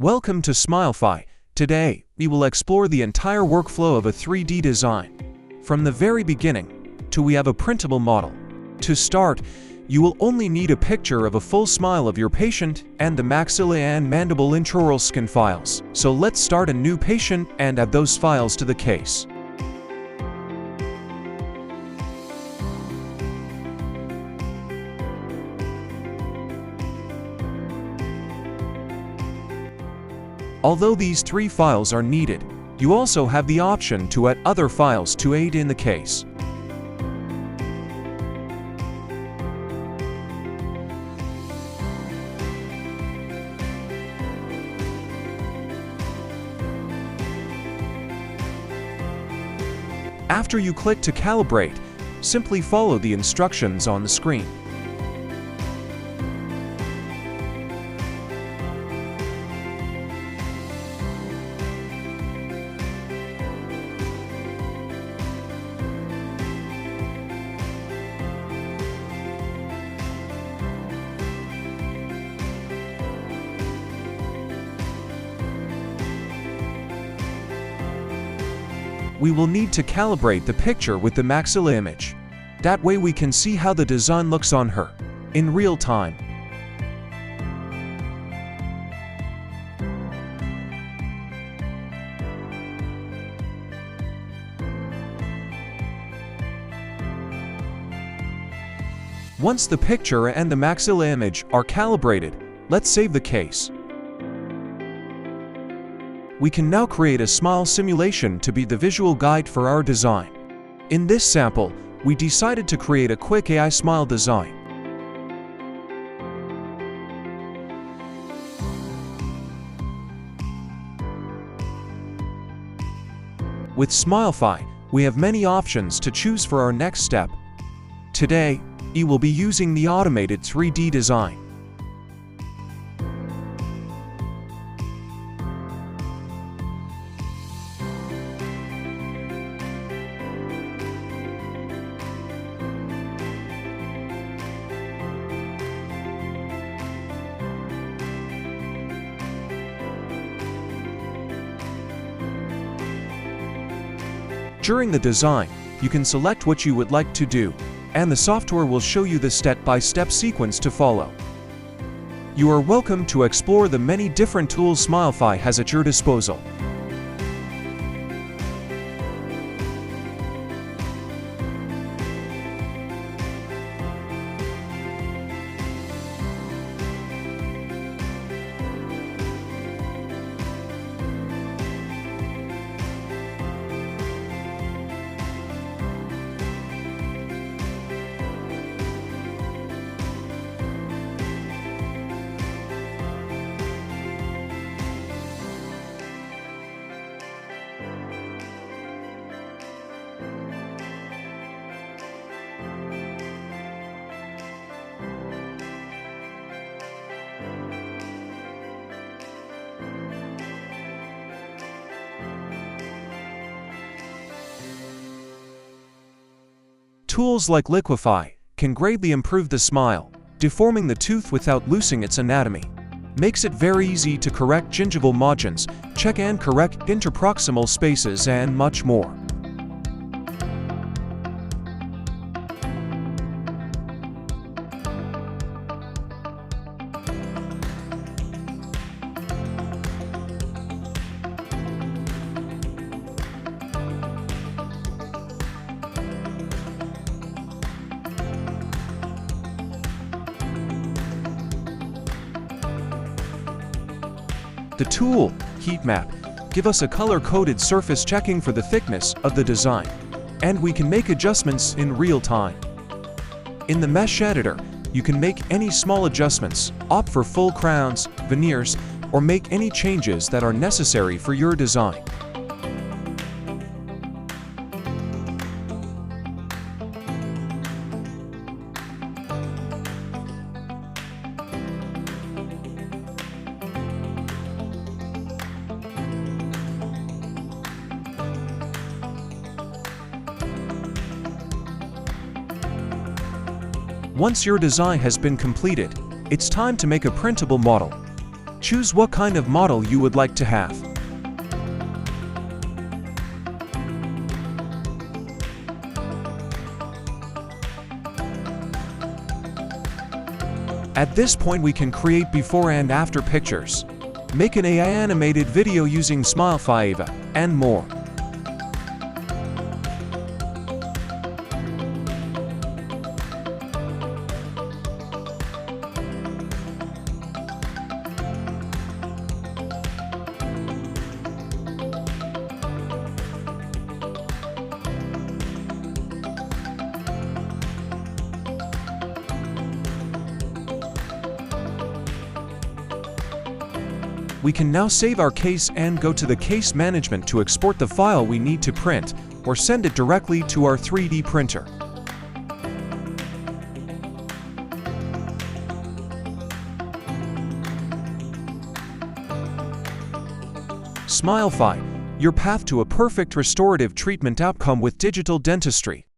Welcome to SmileFy. Today, we will explore the entire workflow of a 3D design. From the very beginning, to we have a printable model. To start, you will only need a picture of a full smile of your patient and the maxilla and mandible intraoral skin files. So let's start a new patient and add those files to the case. Although these 3 files are needed, you also have the option to add other files to aid in the case. After you click to calibrate, simply follow the instructions on the screen. We will need to calibrate the picture with the maxilla image. That way we can see how the design looks on her in real time. Once the picture and the maxilla image are calibrated, let's save the case. We can now create a smile simulation to be the visual guide for our design. In this sample, we decided to create a quick AI smile design. With SmileFy, we have many options to choose for our next step. Today, we will be using the automated 3D design. During the design, you can select what you would like to do, and the software will show you the step-by-step sequence to follow. You are welcome to explore the many different tools SmileFy has at your disposal. Tools like Liquify can greatly improve the smile, deforming the tooth without losing its anatomy. Makes it very easy to correct gingival margins, check and correct interproximal spaces, and much more. The tool, Heat Map, give us a color-coded surface checking for the thickness of the design, and we can make adjustments in real time. In the Mesh Editor, you can make any small adjustments, opt for full crowns, veneers, or make any changes that are necessary for your design. Once your design has been completed, it's time to make a printable model. Choose what kind of model you would like to have. At this point, we can create before and after pictures, make an AI animated video using SmileFy, and more. We can now save our case and go to the case management to export the file we need to print, or send it directly to our 3D printer. SmileFy, your path to a perfect restorative treatment outcome with digital dentistry.